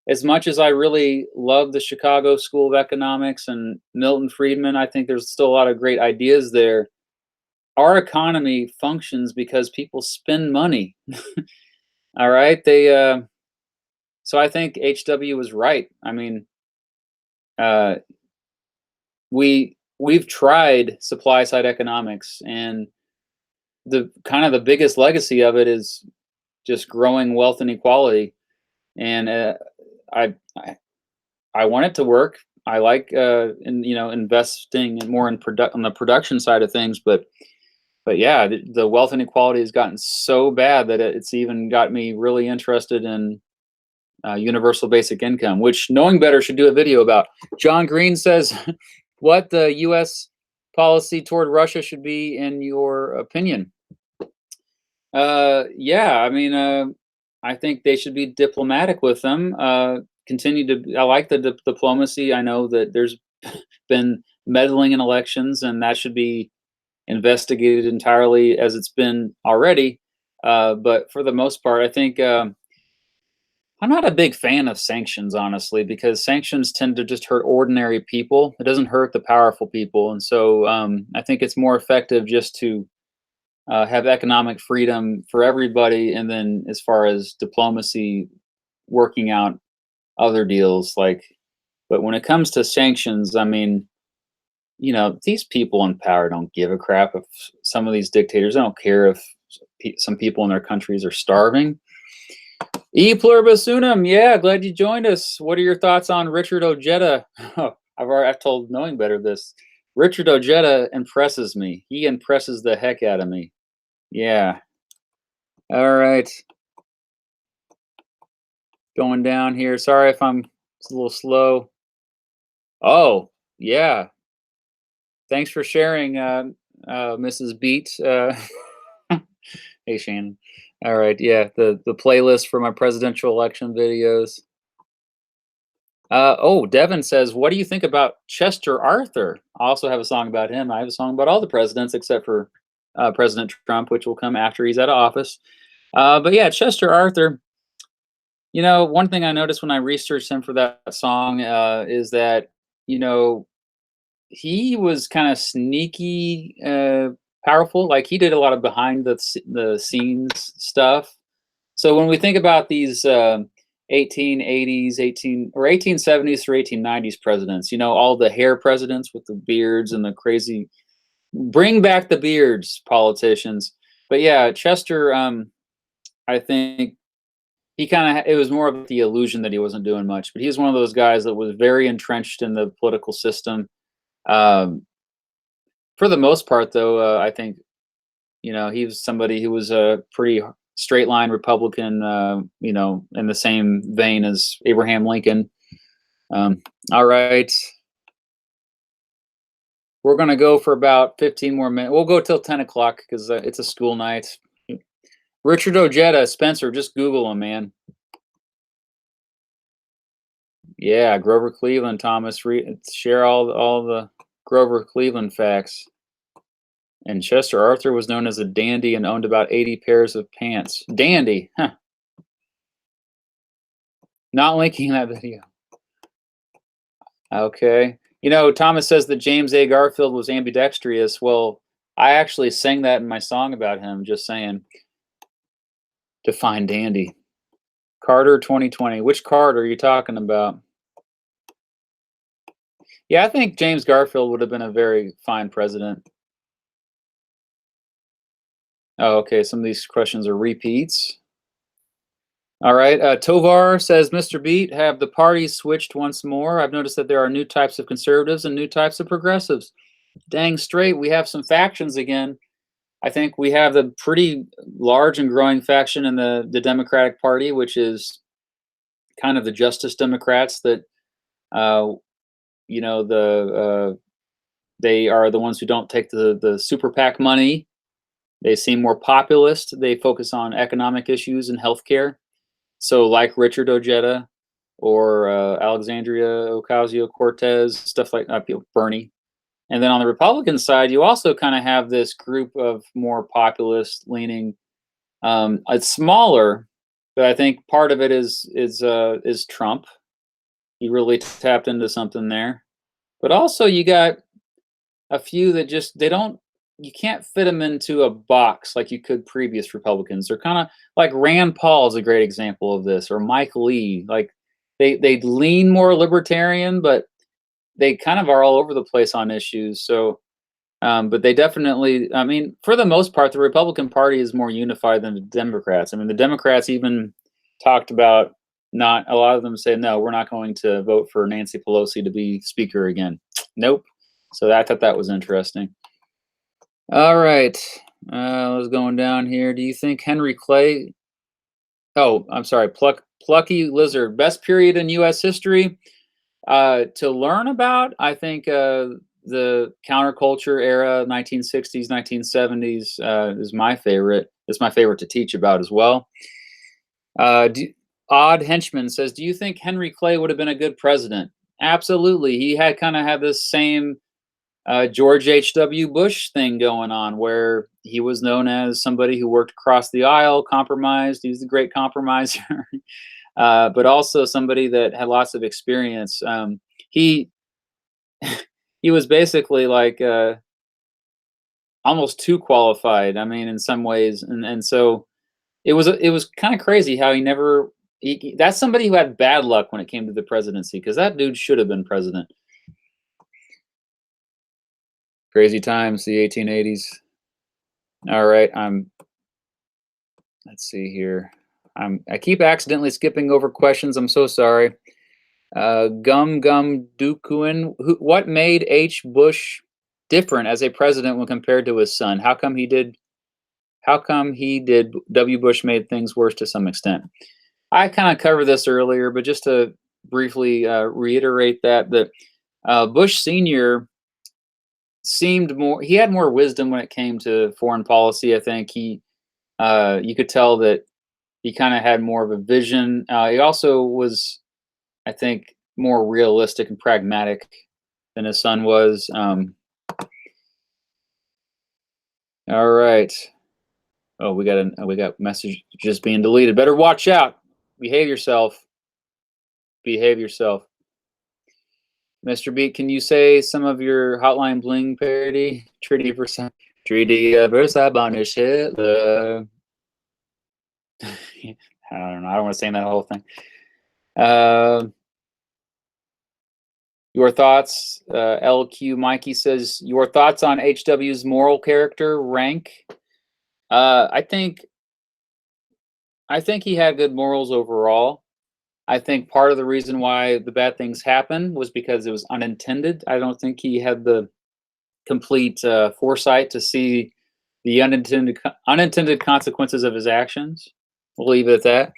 as much as I really love the Chicago School of Economics and Milton Friedman, I think there's still a lot of great ideas there. Our economy functions because people spend money. All right, so I think HW was right. I mean, we've tried supply side economics, and the kind of the biggest legacy of it is just growing wealth inequality. And I want it to work. I like investing more in on the production side of things, but yeah, the wealth inequality has gotten so bad that it's even got me really interested in universal basic income, which Knowing Better should do a video about. John Green says, what the U.S. policy toward Russia should be in your opinion? Yeah, I mean, I think they should be diplomatic with them. Continue to. I like the diplomacy. I know that there's been meddling in elections, and that should be investigated entirely as it's been already. But for the most part, I think I'm not a big fan of sanctions, honestly, because sanctions tend to just hurt ordinary people. It doesn't hurt the powerful people, and so I think it's more effective just to have economic freedom for everybody, and then as far as diplomacy, working out other deals. Like, but when it comes to sanctions, I mean, these people in power don't give a crap if some of these dictators. They don't care if some people in their countries are starving. E pluribus unum. Yeah, glad you joined us. What are your thoughts on Richard Ojeda? I've told Knowing Better this. Richard Ojeda impresses me. He impresses the heck out of me. Yeah. All right. Going down here. Sorry if it's a little slow. Oh, yeah. Thanks for sharing, Mrs. Beat. Hey, Shannon. All right. Yeah. The playlist for my presidential election videos. Oh, Devin says, what do you think about Chester Arthur? I also have a song about him. I have a song about all the presidents except for President Trump, which will come after he's out of office. But yeah, Chester Arthur. One thing I noticed when I researched him for that song is that, you know, he was kind of sneaky, powerful. Like he did a lot of behind the scenes stuff. So when we think about these 1880s, 1870s through 1890s presidents, all the hair presidents with the beards and the crazy bring back the beards politicians. But yeah, Chester, I think he kind of it was more of the illusion that he wasn't doing much, but he's one of those guys that was very entrenched in the political system. Um, for the most part, though, I think he was somebody who was a pretty straight line Republican. In the same vein as Abraham Lincoln. All right, we're gonna go for about 15 more minutes. We'll go till 10 o'clock because it's a school night. Richard Ojeda, Spencer, just Google him, man. Yeah, Grover Cleveland, Thomas. Share all the Grover Cleveland facts. And Chester Arthur was known as a dandy and owned about 80 pairs of pants. Dandy, huh? Not linking that video. Okay. Thomas says that James A. Garfield was ambidextrous. Well, I actually sang that in my song about him, just saying. Define dandy. Carter 2020. Which card are you talking about? Yeah, I think James Garfield would have been a very fine president. Oh, okay. Some of these questions are repeats. All right. Tovar says, Mr. Beat, have the parties switched once more? I've noticed that there are new types of conservatives and new types of progressives. Dang straight, we have some factions again. I think we have the pretty large and growing faction in the Democratic Party, which is kind of the Justice Democrats that, they are the ones who don't take the super PAC money. They seem more populist. They focus on economic issues and healthcare. So, like Richard Ojeda or Alexandria Ocasio-Cortez, stuff like Bernie. And then on the Republican side, you also kind of have this group of more populist leaning. It's smaller, but I think part of it is Trump. He really tapped into something there. But also, you got a few that just you can't fit them into a box like you could previous Republicans. They're kind of like Rand Paul is a great example of this, or Mike Lee. Like they lean more libertarian, but they kind of are all over the place on issues. So, but they definitely, I mean, for the most part, the Republican Party is more unified than the Democrats. I mean, the Democrats even talked about not a lot of them say, no, we're not going to vote for Nancy Pelosi to be speaker again. Nope. So I thought that was interesting. All right. Let's going down here. Do you think Henry Clay? Oh, I'm sorry. Plucky Lizard, best period in U.S. history to learn about. I think the counterculture era, 1960s, 1970s, is my favorite. It's my favorite to teach about as well. Uh, do, Odd Henchman says, "Do you think Henry Clay would have been a good president?" Absolutely. He had kind of had this same George H.W. Bush thing going on, where he was known as somebody who worked across the aisle, compromised. He was the great compromiser, but also somebody that had lots of experience. He he was basically like almost too qualified. I mean, in some ways, and so it was kind of crazy how he never. That's somebody who had bad luck when it came to the presidency, because that dude should have been president. Crazy times, the 1880s. All right, let's see here. I keep accidentally skipping over questions. I'm so sorry. Gum Gum Dukuin. What made H. Bush different as a president when compared to his son? How come he did? How come he did? W. Bush made things worse to some extent. I kind of covered this earlier, but just to briefly reiterate that Bush Senior seemed more. He had more wisdom when it came to foreign policy. I think you could tell that he kind of had more of a vision. He also was, I think, more realistic and pragmatic than his son was. All right. Oh, we got message just being deleted. Better watch out. Behave yourself. Behave yourself. Mr. Beat, can you say some of your Hotline Bling parody? Treaty Versailles Bonish Hitler. I don't know. I don't want to sing that whole thing. Your thoughts, LQ Mikey says, your thoughts on HW's moral character rank. I think he had good morals overall. I think part of the reason why the bad things happened was because it was unintended. I don't think he had the complete foresight to see the unintended consequences of his actions. We'll leave it at that.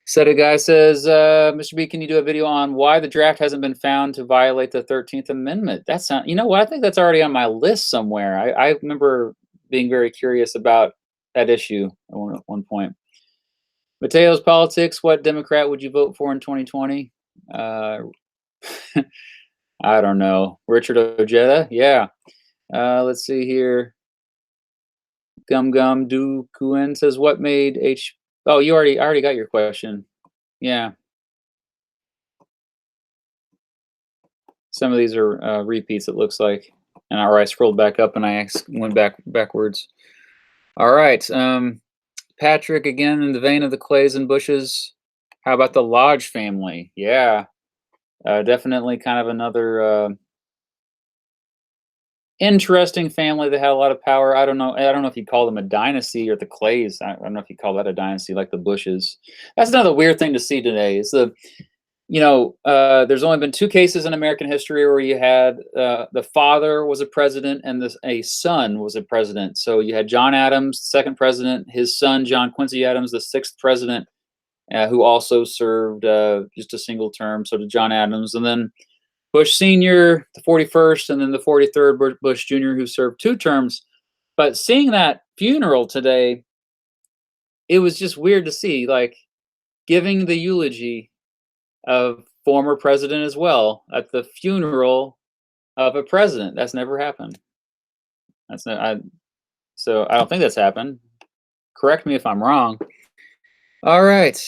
Said a guy says, Mr. B, can you do a video on why the draft hasn't been found to violate the 13th Amendment? That's not, you know what? I think that's already on my list somewhere. I remember being very curious about that issue at one point. Mateo's Politics, what Democrat would you vote for in 2020? I don't know. Richard Ojeda? Yeah. Let's see here. Gum Gum Du Kuen says, what made H... Oh, I already got your question. Yeah. Some of these are repeats, it looks like. And I scrolled back up and I went backwards. All right. Patrick, again, in the vein of the Clays and Bushes, how about the Lodge family? Yeah. Definitely kind of another interesting family that had a lot of power. I don't know if you call them a dynasty or the Clays. I don't know if you call that a dynasty like the Bushes. That's another weird thing to see today. Is there's only been two cases in American history where you had the father was a president and a son was a president. So you had John Adams, the second president, his son John Quincy Adams, the sixth president, who also served just a single term. So did John Adams, and then Bush Sr., the 41st, and then the 43rd Bush Jr., who served two terms. But seeing that funeral today, it was just weird to see, like, giving the eulogy of former president as well at the funeral of a president. That's never happened. So I don't think that's happened. Correct me if I'm wrong. All right.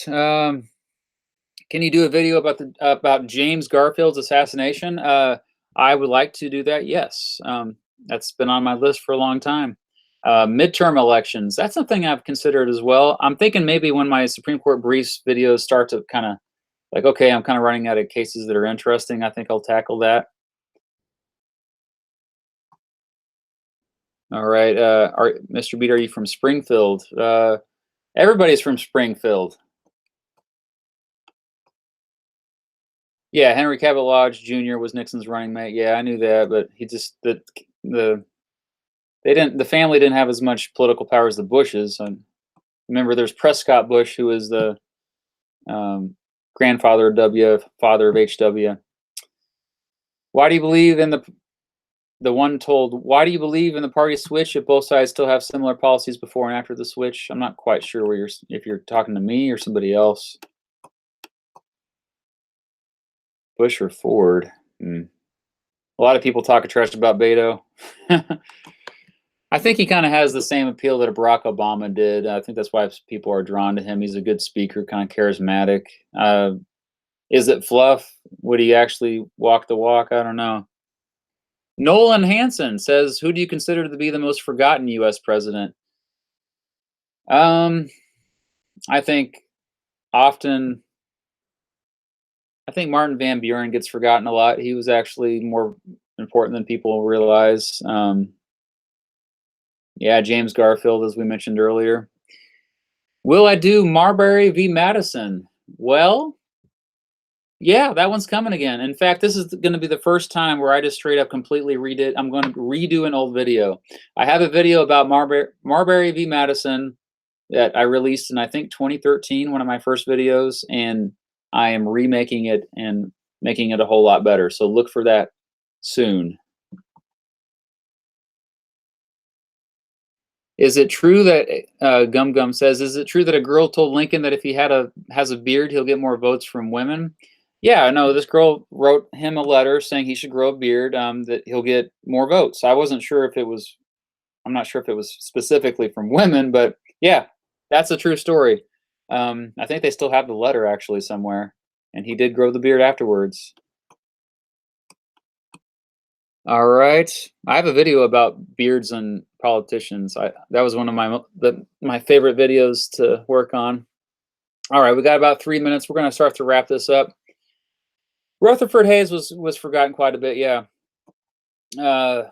Can you do a video about James Garfield's assassination? I would like to do that. Yes. That's been on my list for a long time. Midterm elections. That's something I've considered as well. I'm thinking maybe when my Supreme Court briefs videos start to kind of like, okay, I'm kind of running out of cases that are interesting, I think I'll tackle that. All right. Mr. Beat, are you from Springfield? Everybody's from Springfield. Yeah, Henry Cabot Lodge Jr. was Nixon's running mate. Yeah, I knew that, but he just the family didn't have as much political power as the Bushes. And remember, there's Prescott Bush, who was the grandfather of W, father of HW. Why do you believe in the one told, why do you believe in the party switch if both sides still have similar policies before and after the switch? I'm not quite sure where if you're talking to me or somebody else. Bush or Ford? Hmm. A lot of people talk trash about Beto. I think he kind of has the same appeal that Barack Obama did. I think that's why people are drawn to him. He's a good speaker, kind of charismatic. Is it fluff? Would he actually walk the walk? I don't know. Nolan Hansen says, "Who do you consider to be the most forgotten U.S. president?" Um, I think often, I think Martin Van Buren gets forgotten a lot. He was actually more important than people realize. Yeah, James Garfield, as we mentioned earlier. Will I do Marbury v. Madison? Well, yeah, that one's coming again. In fact, this is going to be the first time where I just straight up completely redid. I'm going to redo an old video. I have a video about Marbury v. Madison that I released in, I think, 2013, one of my first videos, and I am remaking it and making it a whole lot better. So look for that soon. Is it true that Gum Gum says? Is it true that a girl told Lincoln that if he has a beard, he'll get more votes from women? Yeah, no. This girl wrote him a letter saying he should grow a beard. That he'll get more votes. I wasn't sure if it was. I'm not sure if it was specifically from women, but yeah, that's a true story. I think they still have the letter actually somewhere, and he did grow the beard afterwards. All right, I have a video about beards and politicians. That was one of my favorite videos to work on. All right, we got about 3 minutes. We're gonna start to wrap this up. Rutherford Hayes was forgotten quite a bit. Yeah. Uh,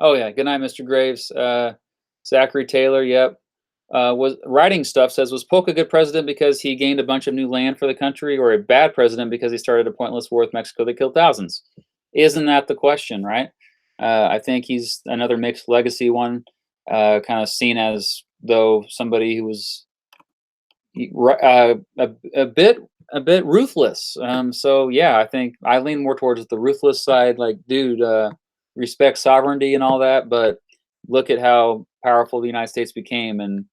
oh yeah. Good night, Mr. Graves. Zachary Taylor. Yep. Was writing stuff says, was Polk a good president because he gained a bunch of new land for the country, or a bad president because he started a pointless war with Mexico that killed thousands? Isn't that the question, right? I think he's another mixed legacy one, kind of seen as though somebody who was a bit ruthless. So yeah, I think I lean more towards the ruthless side. Like, dude, respect sovereignty and all that, but look at how powerful the United States became and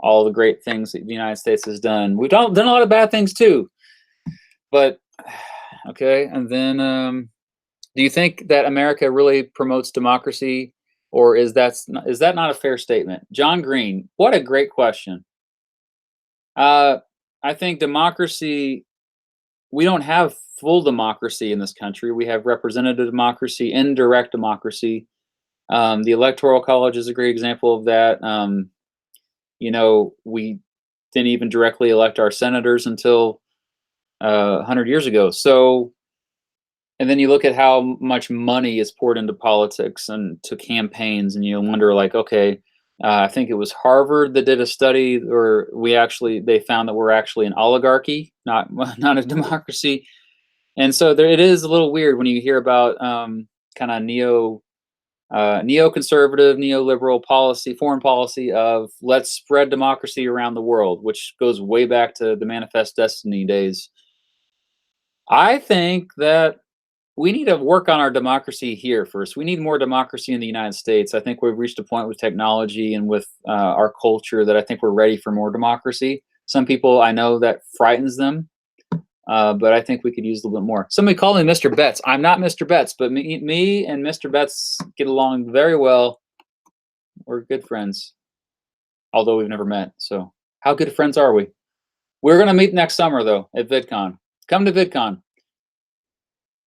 all the great things that the United States has done. We've done a lot of bad things too, but okay. And then, do you think that America really promotes democracy, or is that not a fair statement? John Green, what a great question. I think democracy. We don't have full democracy in this country. We have representative democracy, indirect democracy. The Electoral College is a great example of that. We didn't even directly elect our senators until 100 years ago. So, and then you look at how much money is poured into politics and to campaigns, and you wonder, like, okay, I think it was Harvard that did a study, or they found that we're actually an oligarchy, not not a democracy. And so it is a little weird when you hear about kind of neoconservative, neoliberal policy, foreign policy of let's spread democracy around the world, which goes way back to the Manifest Destiny days. I think that we need to work on our democracy here first. We need more democracy in the United States. I think we've reached a point with technology and with our culture that I think we're ready for more democracy. Some people I know that frightens them, but I think we could use a little bit more. Somebody called me Mr. Betts. I'm not Mr. Betts, but me and Mr. Betts get along very well. We're good friends, although we've never met. So how good friends are we? We're going to meet next summer, though, at VidCon. Come to VidCon.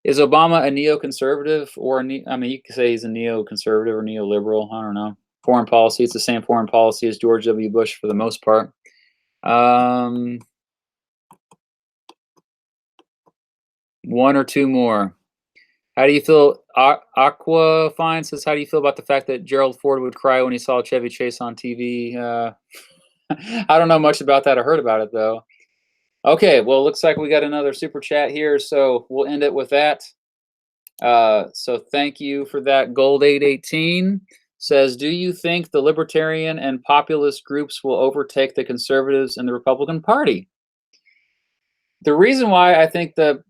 Is Obama a neoconservative or I mean, you could say he's a neoconservative or neoliberal. I don't know. Foreign policy, it's the same foreign policy as George W. Bush for the most part. One or two more. How do you feel? Aqua Fine says, how do you feel about the fact that Gerald Ford would cry when he saw Chevy Chase on TV? I don't know much about that. I heard about it, though. Okay, well, looks like we got another super chat here, so we'll end it with that. So thank you for that. Gold 818 says, do you think the libertarian and populist groups will overtake the conservatives in the Republican Party? The reason why I think the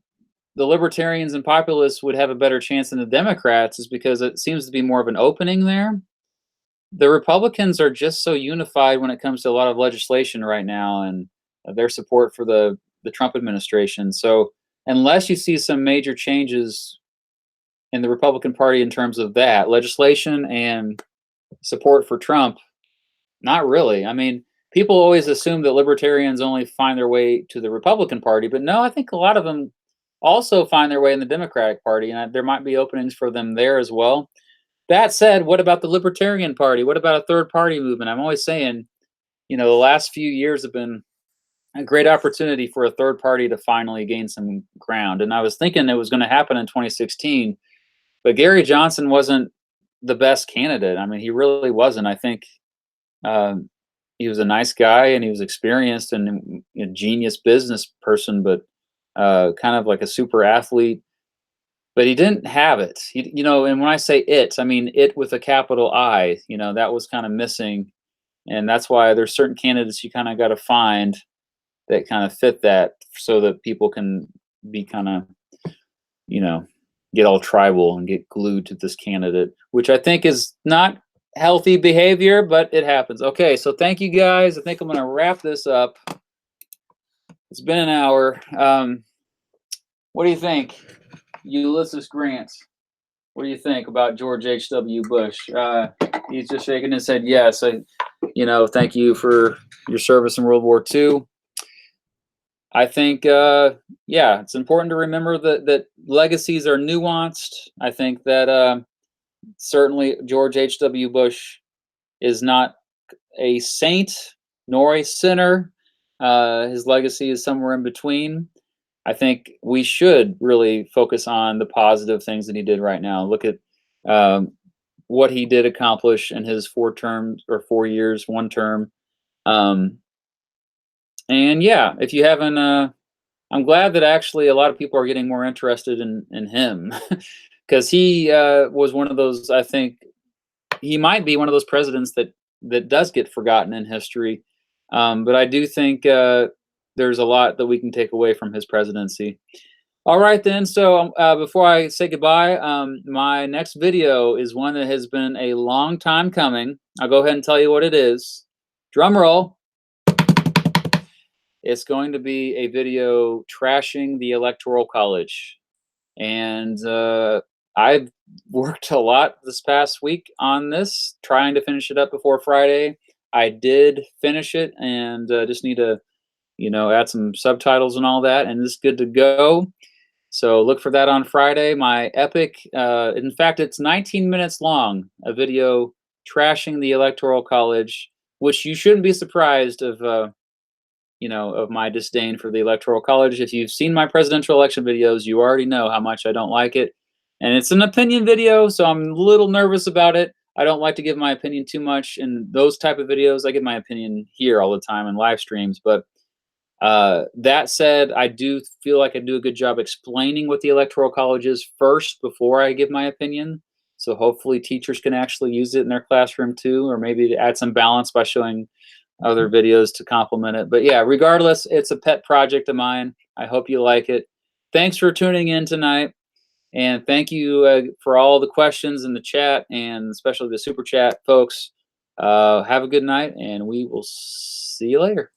libertarians and populists would have a better chance than the Democrats is because it seems to be more of an opening there. The Republicans are just so unified when it comes to a lot of legislation right now and their support for the Trump administration. So unless you see some major changes in the Republican Party in terms of that legislation and support for Trump, not really. I mean, people always assume that libertarians only find their way to the Republican Party, but no, I think a lot of them also find their way in the Democratic Party, and there might be openings for them there as well. That said, what about the Libertarian Party? What about a third party movement? I'm always saying, the last few years have been a great opportunity for a third party to finally gain some ground. And I was thinking it was going to happen in 2016, but Gary Johnson wasn't the best candidate. I mean, he really wasn't. I think um, he was a nice guy and he was experienced and a genius business person, but kind of like a super athlete. But he didn't have it. And when I say it, I mean it with a capital I. That was kind of missing, and that's why there's certain candidates you kind of got to find that kind of fit that, so that people can be kind of, you know, get all tribal and get glued to this candidate, which I think is not healthy behavior, but it happens. Okay, so thank you guys. I think I'm going to wrap this up. It's been an hour. What do you think, Ulysses Grant? What do you think about George H.W. Bush? He's just shaking his head yes. Thank you for your service in World War II. I think, yeah, it's important to remember that legacies are nuanced. I think that certainly George H.W. Bush is not a saint nor a sinner. His legacy is somewhere in between. I think we should really focus on the positive things that he did right now. Look at um, what he did accomplish in his 4 terms or 4 years, 1 term. Um, and yeah, if you haven't, I'm glad that actually a lot of people are getting more interested in him because he was one of those. I think he might be one of those presidents that does get forgotten in history. But I do think there's a lot that we can take away from his presidency. All right, then. So before I say goodbye, my next video is one that has been a long time coming. I'll go ahead and tell you what it is. Drum roll. It's going to be a video trashing the Electoral College. And I've worked a lot this past week on this, trying to finish it up before Friday. I did finish it and just need to, add some subtitles and all that, and it's good to go. So look for that on Friday. My epic, in fact, it's 19 minutes long, a video trashing the Electoral College, which you shouldn't be surprised of my disdain for the Electoral College. If you've seen my presidential election videos, you already know how much I don't like it. And it's an opinion video, so I'm a little nervous about it. I don't like to give my opinion too much in those type of videos. I give my opinion here all the time in live streams, but that said, I do feel like I do a good job explaining what the Electoral College is first before I give my opinion. So hopefully teachers can actually use it in their classroom too, or maybe to add some balance by showing other videos to complement it. But yeah, regardless, it's a pet project of mine. I hope you like it. Thanks for tuning in tonight. And thank you for all the questions in the chat, and especially the super chat folks. Have a good night, and we will see you later.